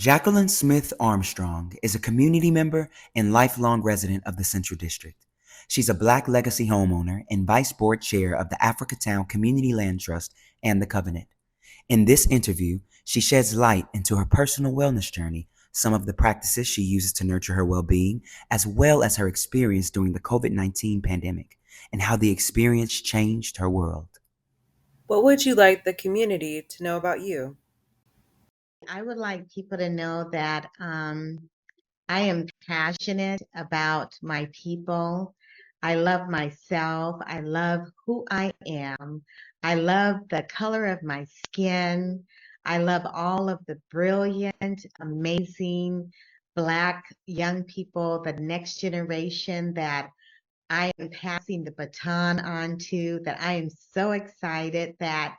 Jacqueline Smith Armstrong is a community member and lifelong resident of the Central District. She's a Black legacy homeowner and vice board chair of the Africatown Community Land Trust and the Covenant. In this interview, she sheds light into her personal wellness journey, some of the practices she uses to nurture her well-being, as well as her experience during the COVID-19 pandemic and how the experience changed her world. What would you like the community to know about you? I would like people to know that I am passionate about my people. I love myself. I love who I am. I love the color of my skin. I love all of the brilliant, amazing Black young people, the next generation that I am passing the baton on to, that I am so excited that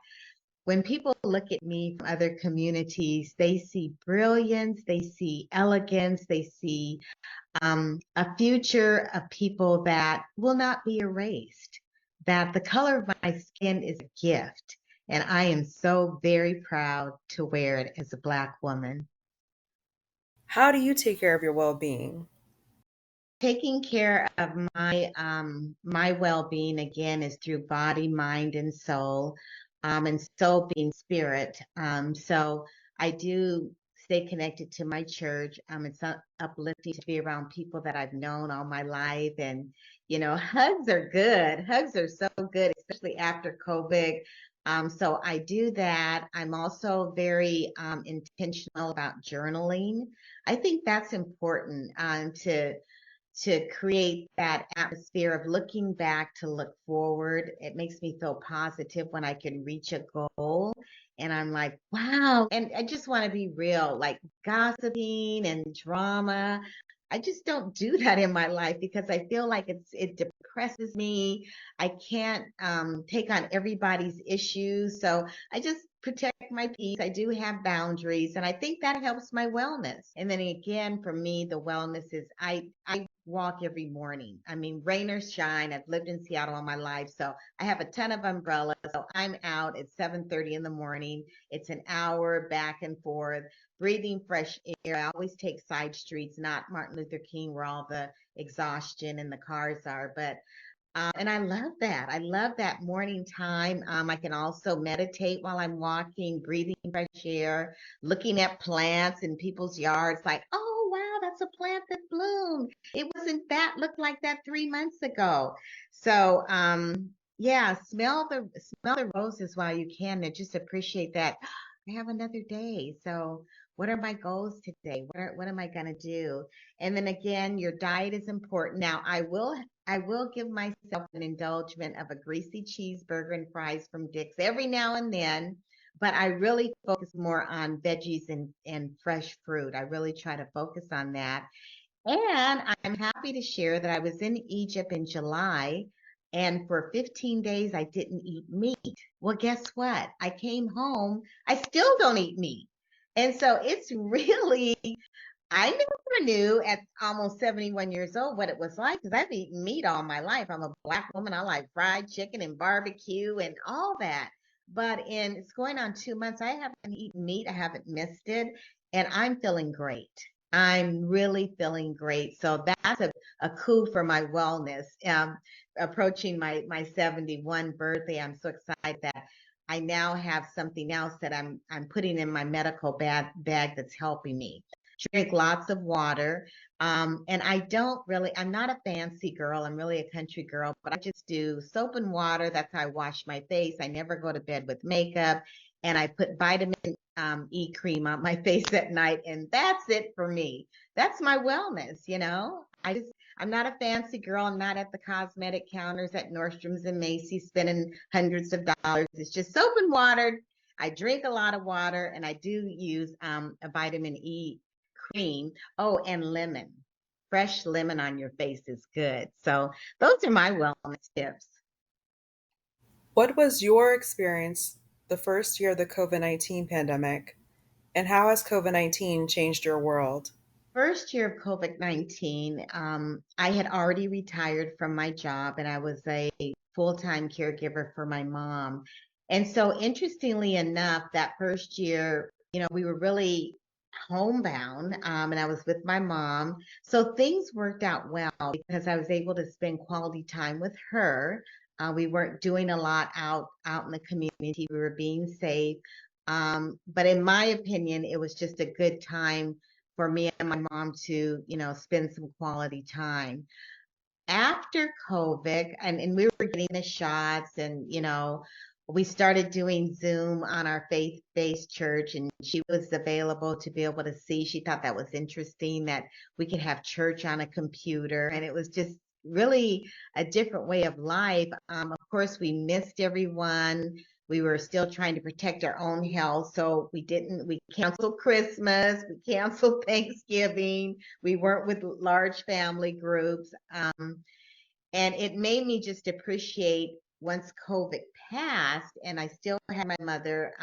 when people look at me from other communities, they see brilliance, they see elegance, they see a future of people that will not be erased, that the color of my skin is a gift. And I am so very proud to wear it as a Black woman. How do you take care of your well-being? Taking care of my well-being again is through body, mind, and soul, and soul being spirit. So I do stay connected to my church. It's uplifting to be around people that I've known all my life, and hugs are good. Hugs are so good, especially after COVID. So I do that. I'm also very intentional about journaling. I think that's important to create that atmosphere of looking back to look forward. It makes me feel positive when I can reach a goal. And I'm like, wow. And I just want to be real, like gossiping and drama. I just don't do that in my life because I feel like it depresses me. I can't take on everybody's issues. So I just protect my peace. I do have boundaries, and I think that helps my wellness. And then again, for me, the wellness is I walk every morning. I mean, rain or shine. I've lived in Seattle all my life, so I have a ton of umbrellas. So I'm out at 7:30 in the morning. It's an hour back and forth, breathing fresh air. I always take side streets, not Martin Luther King, where all the exhaustion and the cars are, but and I love that. I love that morning time. I can also meditate while I'm walking, breathing fresh air, looking at plants in people's yards, like, oh, wow, that's a plant that bloomed. It wasn't that looked like that 3 months ago. So, yeah, smell the roses while you can, and just appreciate that. I have another day. So, what are my goals today? What am I gonna do? And then again, your diet is important. Now, I will give myself an indulgence of a greasy cheeseburger and fries from Dick's every now and then, but I really focus more on veggies and fresh fruit. I really try to focus on that. And I'm happy to share that I was in Egypt in July, and for 15 days I didn't eat meat. Well, guess what? I came home, I still don't eat meat. And so it's really I never knew at almost 71 years old what it was like because I've eaten meat all my life. I'm a Black woman. I like fried chicken and barbecue and all that. But it's going on 2 months. I haven't eaten meat. I haven't missed it. And I'm feeling great. I'm really feeling great. So that's a coup for my wellness. Approaching my 71 birthday, I'm so excited that I now have something else that I'm putting in my medical bag that's helping me drink lots of water. And I'm not a fancy girl. I'm really a country girl, but I just do soap and water. That's how I wash my face. I never go to bed with makeup. And I put vitamin E cream on my face at night. And that's it for me. That's my wellness. I'm not a fancy girl. I'm not at the cosmetic counters at Nordstrom's and Macy's spending hundreds of dollars. It's just soap and water. I drink a lot of water, and I do use a vitamin E cream. Oh, and lemon. Fresh lemon on your face is good. So those are my wellness tips. What was your experience the first year of the COVID-19 pandemic, and how has COVID-19 changed your world? First year of COVID-19, I had already retired from my job and I was a full-time caregiver for my mom. And so interestingly enough, that first year, we were really homebound, and I was with my mom. So things worked out well because I was able to spend quality time with her. We weren't doing a lot out in the community. We were being safe. But in my opinion, it was just a good time for me and my mom to, spend some quality time. After COVID, and we were getting the shots, and we started doing Zoom on our faith-based church, and she was available to be able to see. She thought that was interesting that we could have church on a computer, and it was just really a different way of life. Of course, we missed everyone. We were still trying to protect our own health, so we canceled Christmas, we canceled Thanksgiving, we weren't with large family groups. And it made me just appreciate once COVID passed, and I still had my mother,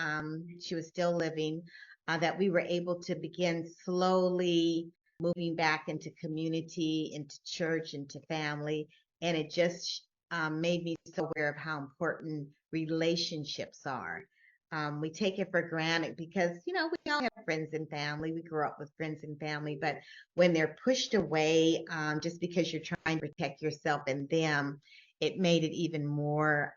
she was still living, that we were able to begin slowly moving back into community, into church, into family. And it just made me so aware of how important relationships are. We take it for granted because, we all have friends and family. We grew up with friends and family, but when they're pushed away, just because you're trying to protect yourself and them, it made it even more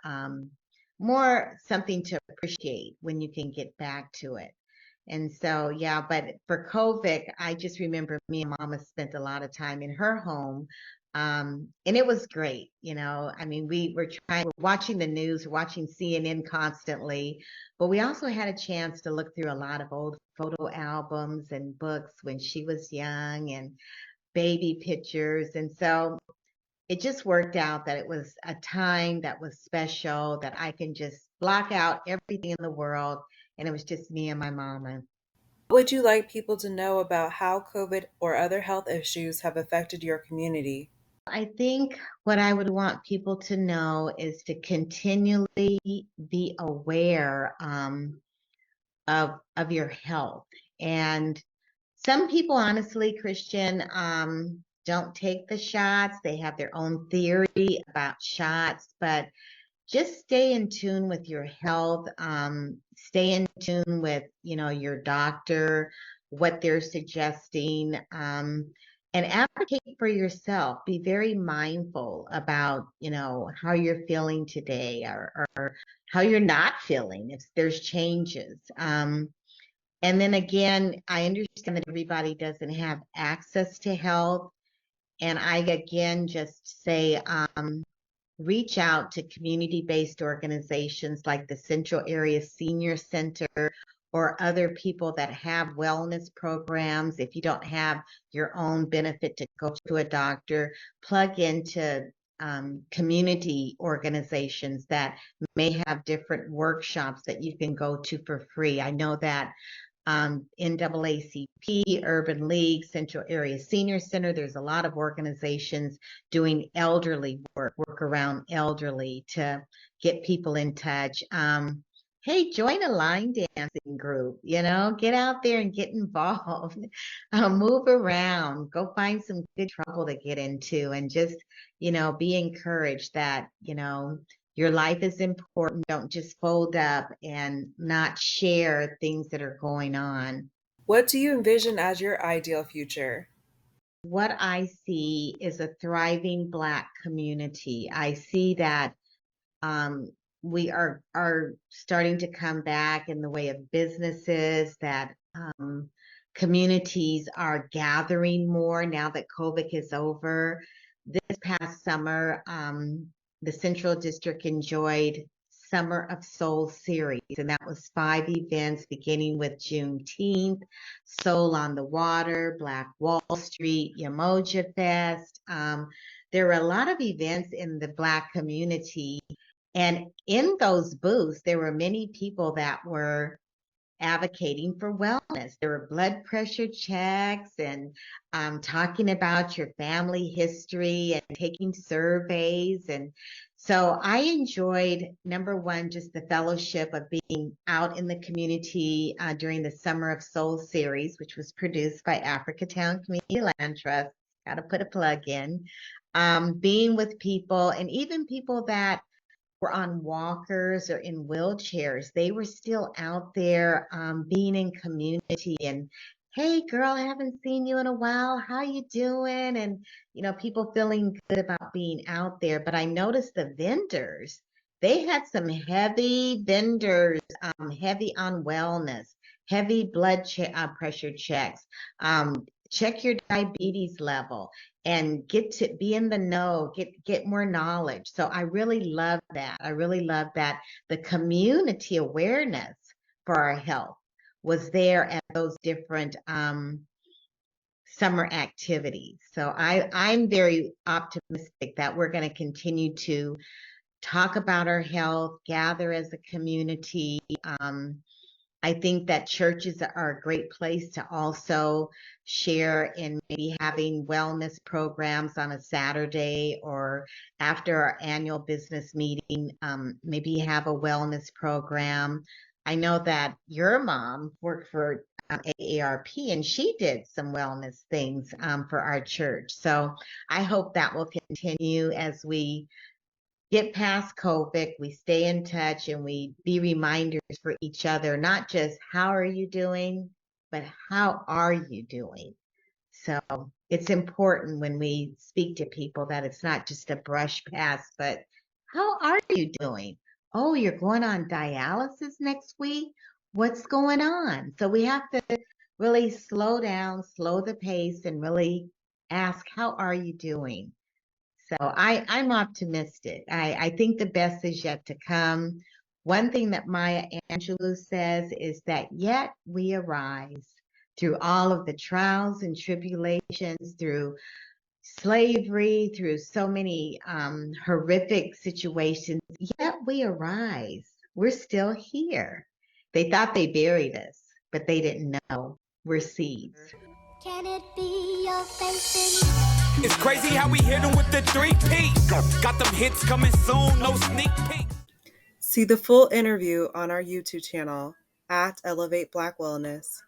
something to appreciate when you can get back to it. And so, yeah, but for COVID, I just remember me and Mama spent a lot of time in her home. And it was great. I mean, we're watching the news, watching CNN constantly, but we also had a chance to look through a lot of old photo albums and books when she was young, and baby pictures. And so it just worked out that it was a time that was special, that I can just block out everything in the world. And it was just me and my mama. What would you like people to know about how COVID or other health issues have affected your community? I think what I would want people to know is to continually be aware of your health. And some people, honestly, Christian, don't take the shots. They have their own theory about shots, but just stay in tune with your health. Stay in tune with, your doctor, what they're suggesting, and advocate for yourself. Be very mindful about, how you're feeling today, or how you're not feeling if there's changes. And then again, I understand that everybody doesn't have access to health. And I again just say, reach out to community-based organizations like the Central Area Senior Center, or other people that have wellness programs. If you don't have your own benefit to go to a doctor, plug into community organizations that may have different workshops that you can go to for free. I know that NAACP, Urban League, Central Area Senior Center. There's a lot of organizations doing elderly work around elderly to get people in touch. Hey, join a line dancing group, get out there and get involved. Move around, go find some good trouble to get into, and just, be encouraged that, your life is important. Don't just fold up and not share things that are going on. What do you envision as your ideal future? What I see is a thriving Black community. I see that um, we are starting to come back in the way of businesses, that communities are gathering more now that COVID is over. This past summer, the Central District enjoyed Summer of Soul series, and that was 5 events beginning with Juneteenth, Soul on the Water, Black Wall Street, Yamoja Fest. There were a lot of events in the Black community, and in those booths, there were many people that were advocating for wellness. There were blood pressure checks, and talking about your family history, and taking surveys. And so I enjoyed, number one, just the fellowship of being out in the community during the Summer of Soul series, which was produced by Africatown Community Land Trust. Got to put a plug in. Being with people, and even people that were on walkers or in wheelchairs, they were still out there being in community and hey girl, I haven't seen you in a while. How you doing? And, people feeling good about being out there. But I noticed the vendors, they had some heavy vendors, heavy on wellness, heavy pressure checks, check your diabetes level and get to be in the know, get more knowledge. So I really love that. I really love that the community awareness for our health was there at those different summer activities. So I'm very optimistic that we're going to continue to talk about our health, gather as a community. I think that churches are a great place to also share in maybe having wellness programs on a Saturday or after our annual business meeting, maybe have a wellness program. I know that your mom worked for AARP and she did some wellness things for our church. So I hope that will continue as we get past COVID, we stay in touch and we be reminders for each other, not just how are you doing, but how are you doing? So it's important when we speak to people that it's not just a brush past, but how are you doing? Oh, you're going on dialysis next week? What's going on? So we have to really slow down, slow the pace, and really ask, how are you doing? So I'm optimistic. I think the best is yet to come. One thing that Maya Angelou says is that yet we arise through all of the trials and tribulations, through slavery, through so many horrific situations, yet we arise. We're still here. They thought they buried us, but they didn't know we're seeds. Can it be your face? It's crazy how we hit them with the 3P. Got them hits coming soon, no sneak peek. See the full interview on our YouTube channel at Elevate Black Wellness.